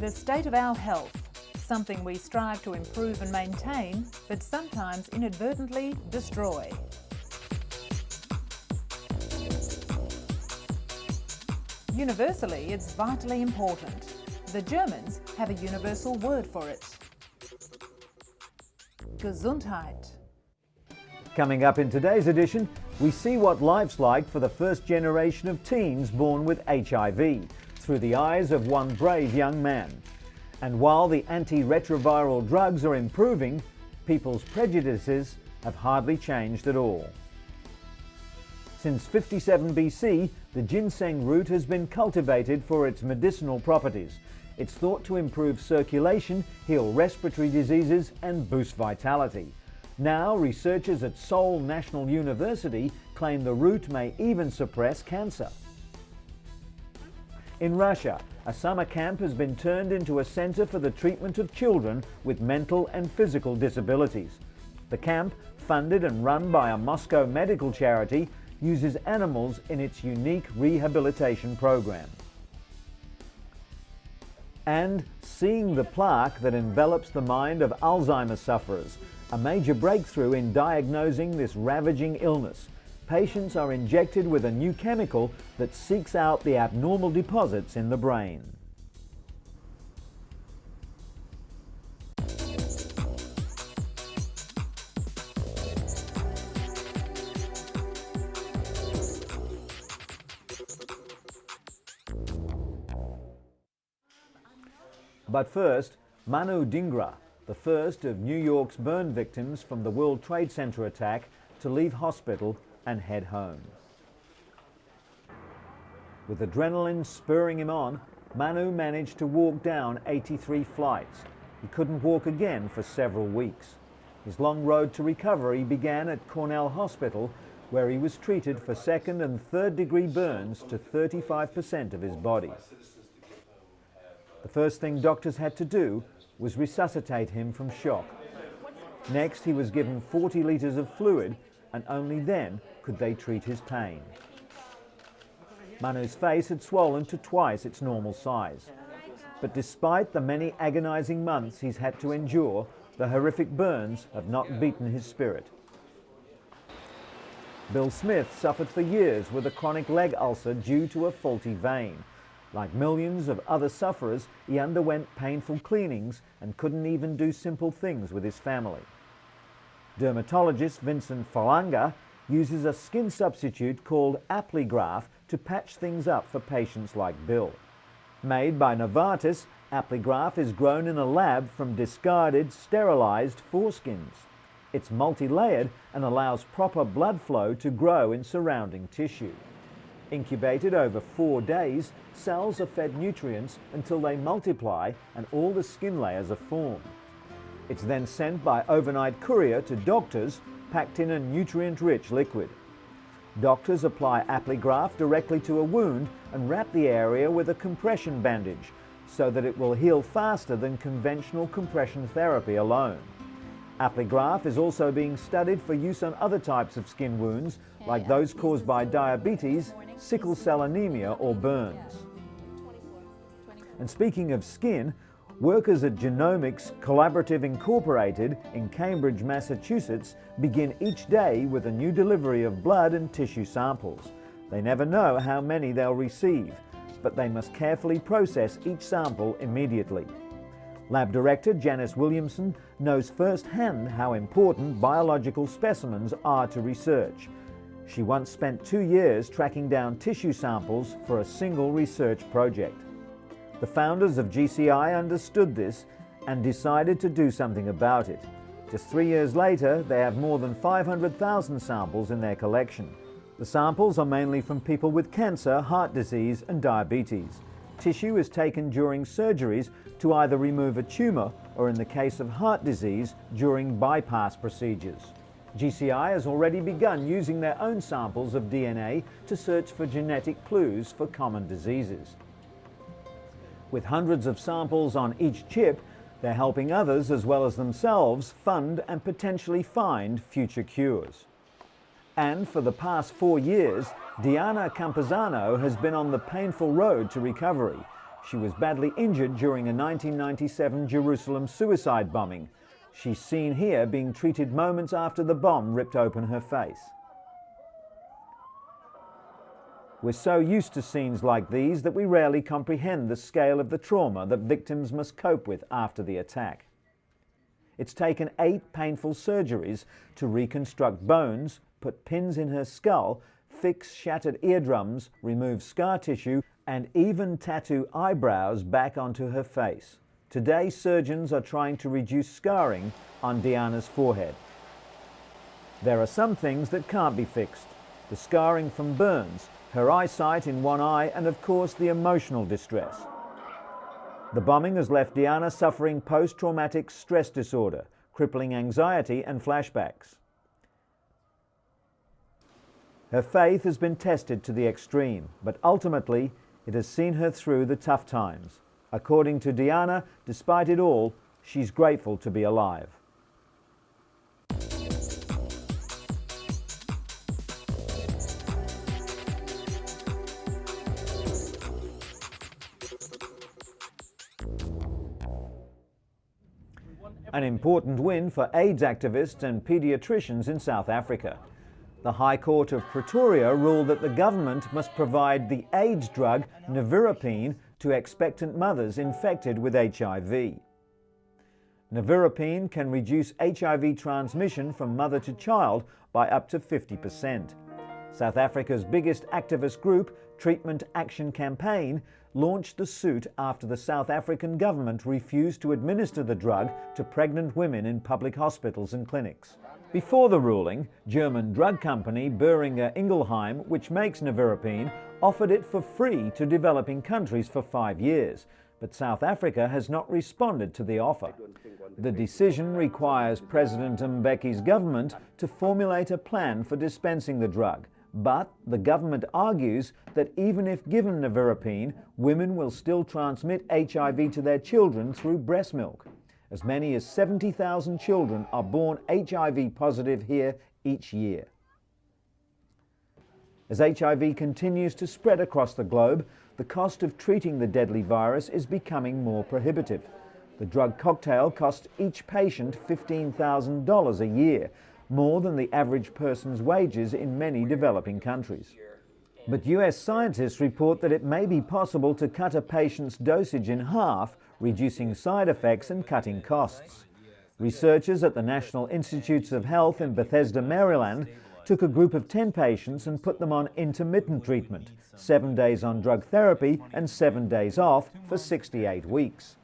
The state of our health, something we strive to improve and maintain, but sometimes inadvertently destroy. Universally, it's vitally important. The Germans have a universal word for it. Gesundheit. Coming up in today's edition, we see what life's like for the first generation of teens born with HIV through the eyes of one brave young man. And while the antiretroviral drugs are improving, people's prejudices have hardly changed at all. Since 57 BC, the ginseng root has been cultivated for its medicinal properties. It's thought to improve circulation, heal respiratory diseases, and boost vitality. Now, researchers at Seoul National University claim the root may even suppress cancer. In Russia, a summer camp has been turned into a center for the treatment of children with mental and physical disabilities. The camp, funded and run by a Moscow medical charity, uses animals in its unique rehabilitation program. And seeing the plaque that envelops the mind of Alzheimer's sufferers, a major breakthrough in diagnosing this ravaging illness. Patients are injected with a new chemical that seeks out the abnormal deposits in the brain. But first, Manu Dhingra, the first of New York's burn victims from the World Trade Center attack, to leave hospital and head home. With adrenaline spurring him on, Manu managed to walk down 83 flights. He couldn't walk again for several weeks. His long road to recovery began at Cornell Hospital, where he was treated for second and third degree burns to 35% of his body. The first thing doctors had to do was resuscitate him from shock. Next, he was given 40 litres of fluid, and only then could they treat his pain. Manu's face had swollen to twice its normal size. But despite the many agonizing months he's had to endure, the horrific burns have not beaten his spirit. Bill Smith suffered for years with a chronic leg ulcer due to a faulty vein. Like millions of other sufferers, he underwent painful cleanings and couldn't even do simple things with his family. Dermatologist Vincent Falanga uses a skin substitute called Apligraf to patch things up for patients like Bill. Made by Novartis, Apligraf is grown in a lab from discarded, sterilized foreskins. It's multi-layered and allows proper blood flow to grow in surrounding tissue. Incubated over 4 days, cells are fed nutrients until they multiply and all the skin layers are formed. It's then sent by overnight courier to doctors, packed in a nutrient-rich liquid. Doctors apply Apligraf directly to a wound and wrap the area with a compression bandage so that it will heal faster than conventional compression therapy alone. Apligraf is also being studied for use on other types of skin wounds, like those caused by diabetes, sickle cell anemia, or burns. And speaking of skin, workers at Genomics Collaborative Incorporated in Cambridge, Massachusetts, begin each day with a new delivery of blood and tissue samples. They never know how many they'll receive, but they must carefully process each sample immediately. Lab Director Janice Williamson knows firsthand how important biological specimens are to research. She once spent 2 years tracking down tissue samples for a single research project. The founders of GCI understood this and decided to do something about it. Just 3 years later, they have more than 500,000 samples in their collection. The samples are mainly from people with cancer, heart disease, and diabetes. Tissue is taken during surgeries to either remove a tumor or, in the case of heart disease, during bypass procedures. GCI has already begun using their own samples of DNA to search for genetic clues for common diseases. With hundreds of samples on each chip, they're helping others as well as themselves fund and potentially find future cures. And for the past 4 years, Diana Campuzano has been on the painful road to recovery. She was badly injured during a 1997 Jerusalem suicide bombing. She's seen here being treated moments after the bomb ripped open her face. We're so used to scenes like these that we rarely comprehend the scale of the trauma that victims must cope with after the attack. It's taken 8 painful surgeries to reconstruct bones, put pins in her skull, fix shattered eardrums, remove scar tissue, and even tattoo eyebrows back onto her face. Today, surgeons are trying to reduce scarring on Diana's forehead. There are some things that can't be fixed. The scarring from burns, her eyesight in one eye, and of course the emotional distress. The bombing has left Diana suffering post-traumatic stress disorder, crippling anxiety and flashbacks. Her faith has been tested to the extreme, but ultimately it has seen her through the tough times. According to Diana, despite it all, she's grateful to be alive. An important win for AIDS activists and paediatricians in South Africa. The High Court of Pretoria ruled that the government must provide the AIDS drug nevirapine to expectant mothers infected with HIV. Nevirapine can reduce HIV transmission from mother to child by up to 50%. South Africa's biggest activist group, Treatment Action Campaign, launched the suit after the South African government refused to administer the drug to pregnant women in public hospitals and clinics. Before the ruling, German drug company Boehringer Ingelheim, which makes nevirapine, offered it for free to developing countries for 5 years, but South Africa has not responded to the offer. The decision requires President Mbeki's government to formulate a plan for dispensing the drug. But the government argues that even if given nevirapine, women will still transmit HIV to their children through breast milk. As many as 70,000 children are born HIV positive here each year. As HIV continues to spread across the globe, the cost of treating the deadly virus is becoming more prohibitive. The drug cocktail costs each patient $15,000 a year, more than the average person's wages in many developing countries. But US scientists report that it may be possible to cut a patient's dosage in half, reducing side effects and cutting costs. Researchers at the National Institutes of Health in Bethesda, Maryland, took a group of 10 patients and put them on intermittent treatment, 7 days on drug therapy and 7 days off for 68 weeks.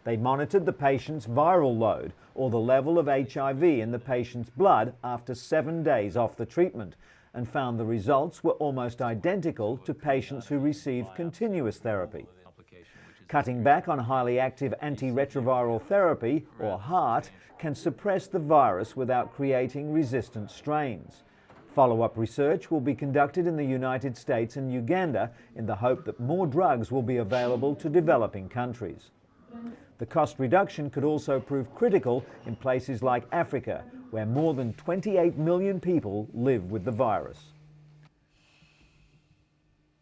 They monitored the patient's viral load, or the level of HIV in the patient's blood after 7 days off the treatment, and found the results were almost identical to patients who received continuous therapy. Cutting back on highly active antiretroviral therapy, or HAART, can suppress the virus without creating resistant strains. Follow-up research will be conducted in the United States and Uganda in the hope that more drugs will be available to developing countries. The cost reduction could also prove critical in places like Africa, where more than 28 million people live with the virus.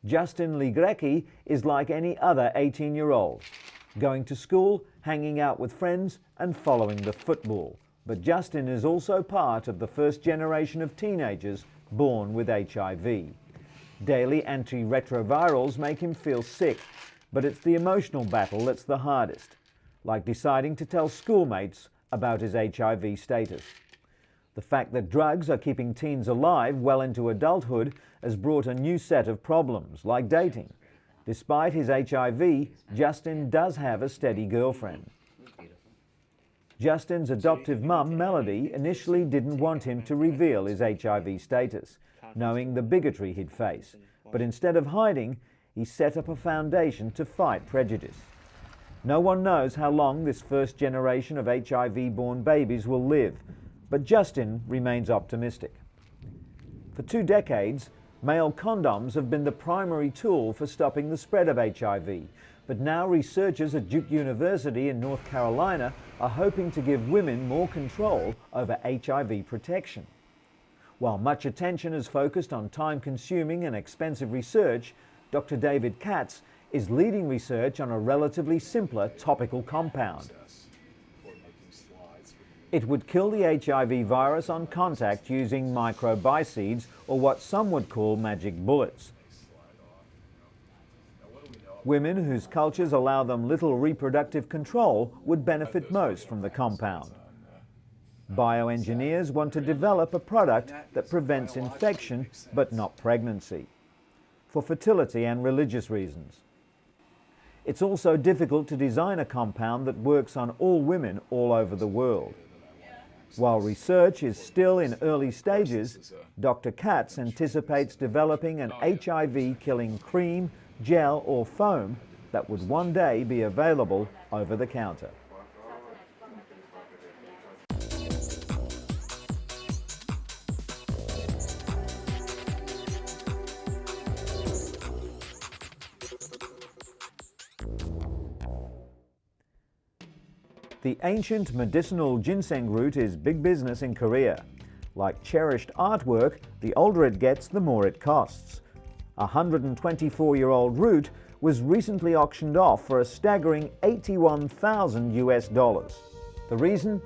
Justin Ligreki is like any other 18-year-old, going to school, hanging out with friends and following the football. But Justin is also part of the first generation of teenagers born with HIV. Daily antiretrovirals make him feel sick, but it's the emotional battle that's the hardest, like deciding to tell schoolmates about his HIV status. The fact that drugs are keeping teens alive well into adulthood has brought a new set of problems, like dating. Despite his HIV, Justin does have a steady girlfriend. Justin's adoptive mum, Melody, initially didn't want him to reveal his HIV status, knowing the bigotry he'd face. But instead of hiding, he set up a foundation to fight prejudice. No one knows how long this first generation of HIV-born babies will live, but Justin remains optimistic. For 2 decades, male condoms have been the primary tool for stopping the spread of HIV, but now researchers at Duke University in North Carolina are hoping to give women more control over HIV protection. While much attention is focused on time-consuming and expensive research, Dr. David Katz is leading research on a relatively simpler topical compound. It would kill the HIV virus on contact using microbicides, or what some would call magic bullets. Women whose cultures allow them little reproductive control would benefit most from the compound. Bioengineers want to develop a product that prevents infection but not pregnancy, for fertility and religious reasons. It's also difficult to design a compound that works on all women all over the world. While research is still in early stages, Dr. Katz anticipates developing an HIV-killing cream, gel or foam that would one day be available over the counter. The ancient medicinal ginseng root is big business in Korea. Like cherished artwork, the older it gets, the more it costs. A 124-year-old root was recently auctioned off for a staggering $81,000 US. The reason?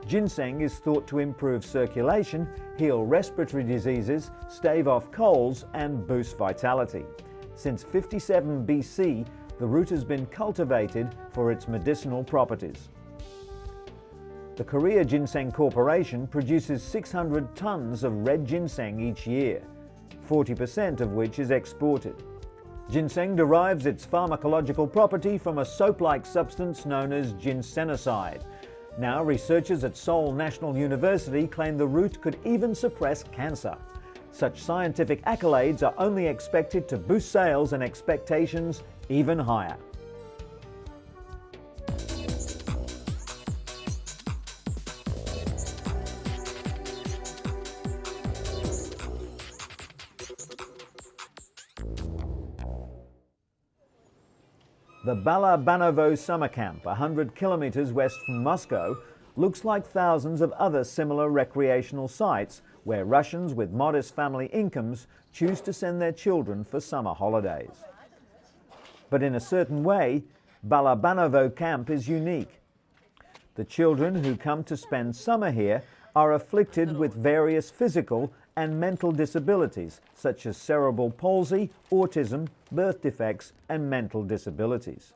Ginseng is thought to improve circulation, heal respiratory diseases, stave off colds, and boost vitality. Since 57 BC, the root has been cultivated for its medicinal properties. The Korea Ginseng Corporation produces 600 tons of red ginseng each year, 40% of which is exported. Ginseng derives its pharmacological property from a soap-like substance known as ginsenoside. Now, researchers at Seoul National University claim the root could even suppress cancer. Such scientific accolades are only expected to boost sales and expectations even higher. The Balabanovo summer camp, 100 kilometers west from Moscow, looks like thousands of other similar recreational sites where Russians with modest family incomes choose to send their children for summer holidays. But in a certain way, Balabanovo camp is unique. The children who come to spend summer here are afflicted with various physical and mental disabilities such as cerebral palsy, autism, birth defects, and mental disabilities.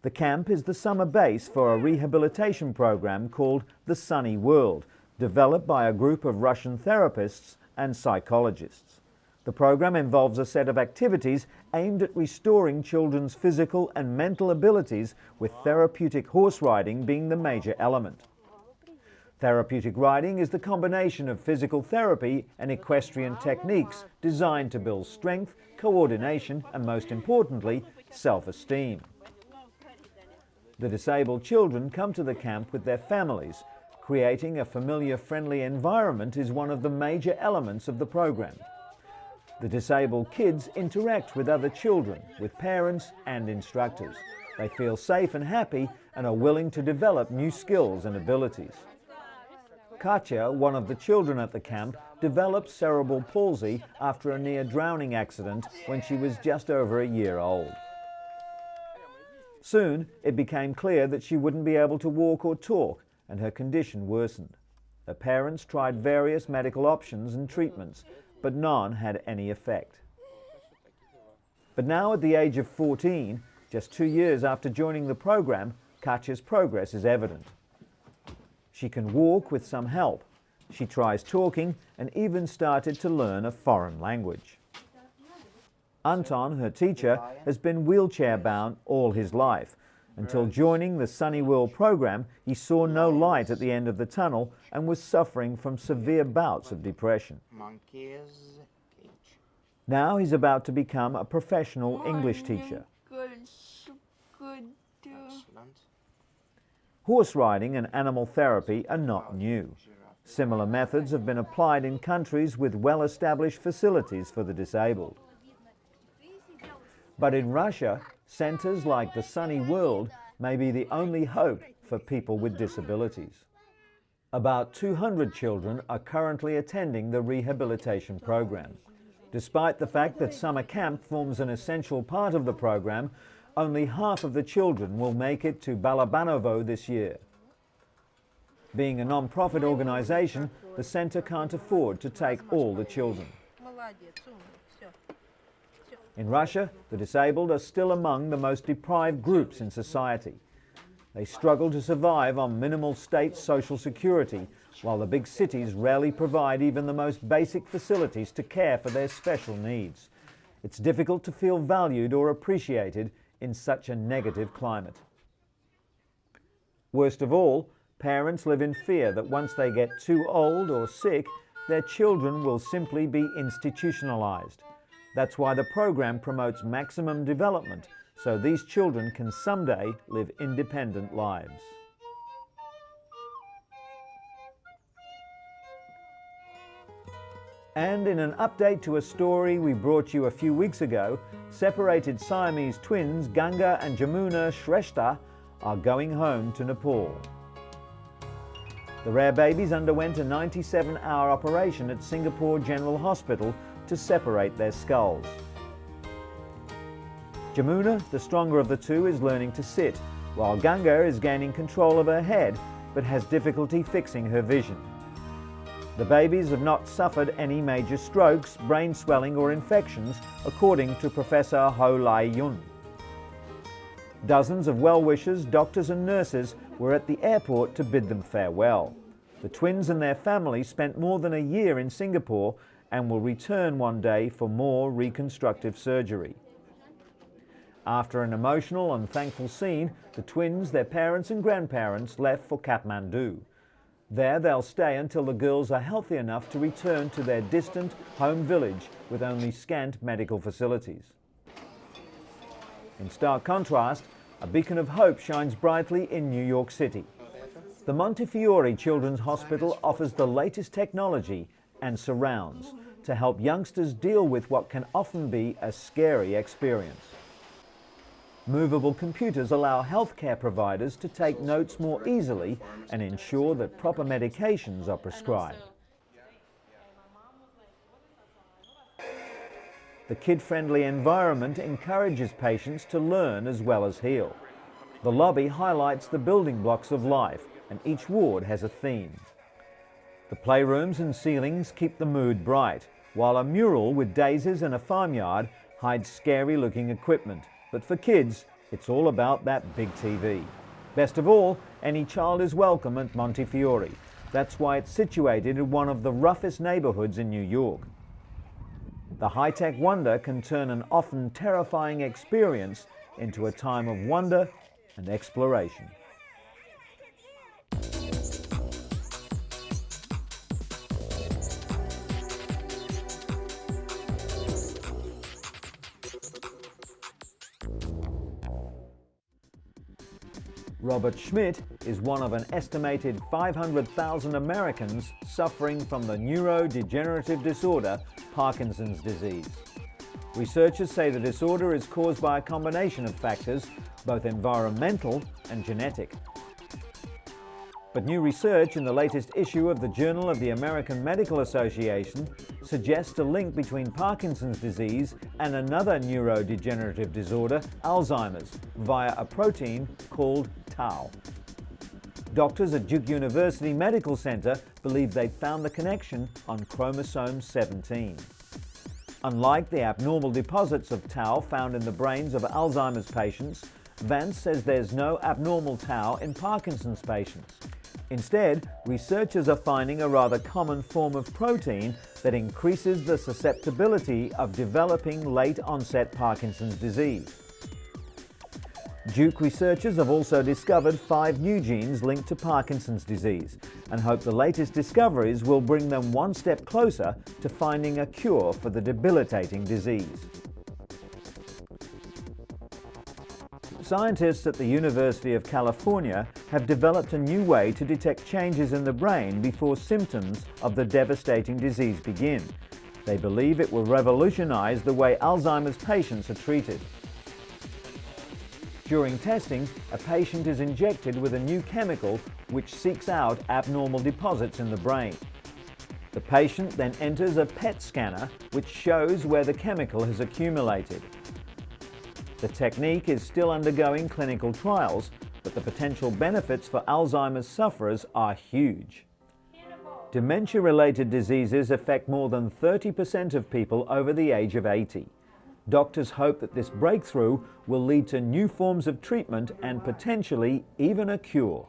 The camp is the summer base for a rehabilitation program called the Sunny World, developed by a group of Russian therapists and psychologists. The program involves a set of activities aimed at restoring children's physical and mental abilities, with therapeutic horse riding being the major element. Therapeutic riding is the combination of physical therapy and equestrian techniques designed to build strength, coordination, and most importantly, self-esteem. The disabled children come to the camp with their families. Creating a familiar, friendly environment is one of the major elements of the program. The disabled kids interact with other children, with parents and instructors. They feel safe and happy and are willing to develop new skills and abilities. Katya, one of the children at the camp, developed cerebral palsy after a near-drowning accident when she was just over a year old. Soon, it became clear that she wouldn't be able to walk or talk, and her condition worsened. Her parents tried various medical options and treatments, but none had any effect. But now, at the age of 14, just 2 years after joining the program, Katya's progress is evident. She can walk with some help. She tries talking and even started to learn a foreign language. Anton, her teacher, has been wheelchair-bound all his life. Until joining the Sunny World program, he saw no light at the end of the tunnel and was suffering from severe bouts of depression. Now he's about to become a professional English teacher. Horse riding and animal therapy are not new. Similar methods have been applied in countries with well-established facilities for the disabled. But in Russia, centers like the Sunny World may be the only hope for people with disabilities. About 200 children are currently attending the rehabilitation program. Despite the fact that summer camp forms an essential part of the program, only half of the children will make it to Balabanovo this year. Being a non-profit organisation, the centre can't afford to take all the children. In Russia, the disabled are still among the most deprived groups in society. They struggle to survive on minimal state social security, while the big cities rarely provide even the most basic facilities to care for their special needs. It's difficult to feel valued or appreciated in such a negative climate. Worst of all, parents live in fear that once they get too old or sick, their children will simply be institutionalized. That's why the program promotes maximum development, so these children can someday live independent lives. And in an update to a story we brought you a few weeks ago, separated Siamese twins Ganga and Jamuna Shrestha are going home to Nepal. The rare babies underwent a 97-hour operation at Singapore General Hospital to separate their skulls. Jamuna, the stronger of the two, is learning to sit, while Ganga is gaining control of her head but has difficulty fixing her vision. The babies have not suffered any major strokes, brain swelling or infections, according to Professor Ho Lai Yun. Dozens of well-wishers, doctors and nurses were at the airport to bid them farewell. The twins and their family spent more than a year in Singapore and will return one day for more reconstructive surgery. After an emotional and thankful scene, the twins, their parents and grandparents left for Kathmandu. There they'll stay until the girls are healthy enough to return to their distant home village with only scant medical facilities. In stark contrast, a beacon of hope shines brightly in New York City. The Montefiore Children's Hospital offers the latest technology and surrounds to help youngsters deal with what can often be a scary experience. Movable computers allow healthcare providers to take notes more easily and ensure that proper medications are prescribed. The kid-friendly environment encourages patients to learn as well as heal. The lobby highlights the building blocks of life, and each ward has a theme. The playrooms and ceilings keep the mood bright, while a mural with daisies and a farmyard hides scary-looking equipment. But for kids, it's all about that big TV. Best of all, any child is welcome at Montefiore. That's why it's situated in one of the roughest neighborhoods in New York. The high-tech wonder can turn an often terrifying experience into a time of wonder and exploration. Robert Schmidt is one of an estimated 500,000 Americans suffering from the neurodegenerative disorder Parkinson's disease. Researchers say the disorder is caused by a combination of factors, both environmental and genetic. But new research in the latest issue of the Journal of the American Medical Association suggests a link between Parkinson's disease and another neurodegenerative disorder, Alzheimer's, via a protein called tau. Doctors at Duke University Medical Center believe they'd found the connection on chromosome 17. Unlike the abnormal deposits of tau found in the brains of Alzheimer's patients, Vance says there's no abnormal tau in Parkinson's patients. Instead, researchers are finding a rather common form of protein that increases the susceptibility of developing late-onset Parkinson's disease. Duke researchers have also discovered 5 new genes linked to Parkinson's disease and hope the latest discoveries will bring them one step closer to finding a cure for the debilitating disease. Scientists at the University of California have developed a new way to detect changes in the brain before symptoms of the devastating disease begin. They believe it will revolutionize the way Alzheimer's patients are treated. During testing, a patient is injected with a new chemical which seeks out abnormal deposits in the brain. The patient then enters a PET scanner which shows where the chemical has accumulated. The technique is still undergoing clinical trials, but the potential benefits for Alzheimer's sufferers are huge. Dementia-related diseases affect more than 30% of people over the age of 80. Doctors hope that this breakthrough will lead to new forms of treatment and potentially even a cure.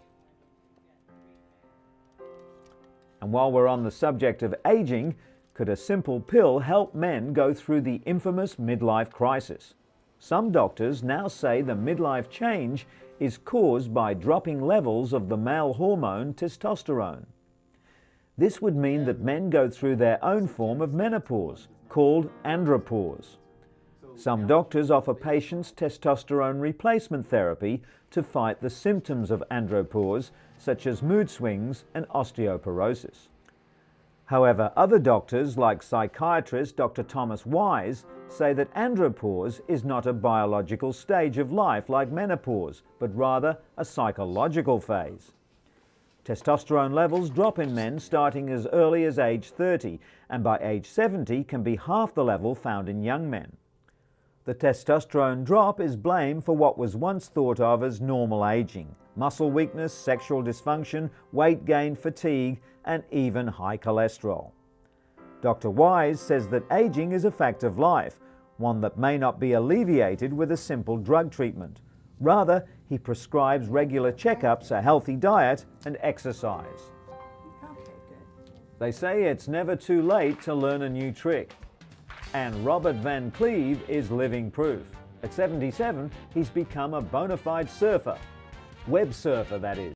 And while we're on the subject of aging, could a simple pill help men go through the infamous midlife crisis? Some doctors now say the midlife change is caused by dropping levels of the male hormone testosterone. This would mean that men go through their own form of menopause, called andropause. Some doctors offer patients testosterone replacement therapy to fight the symptoms of andropause, such as mood swings and osteoporosis. However, other doctors, like psychiatrist Dr. Thomas Wise, say that andropause is not a biological stage of life like menopause, but rather a psychological phase. Testosterone levels drop in men starting as early as age 30, and by age 70 can be half the level found in young men. The testosterone drop is blamed for what was once thought of as normal aging: muscle weakness, sexual dysfunction, weight gain, fatigue, and even high cholesterol. Dr. Wise says that aging is a fact of life, one that may not be alleviated with a simple drug treatment. Rather, he prescribes regular checkups, a healthy diet, and exercise. Okay, good. They say it's never too late to learn a new trick. And Robert Van Cleve is living proof. At 77, he's become a bona fide surfer. Web surfer, that is.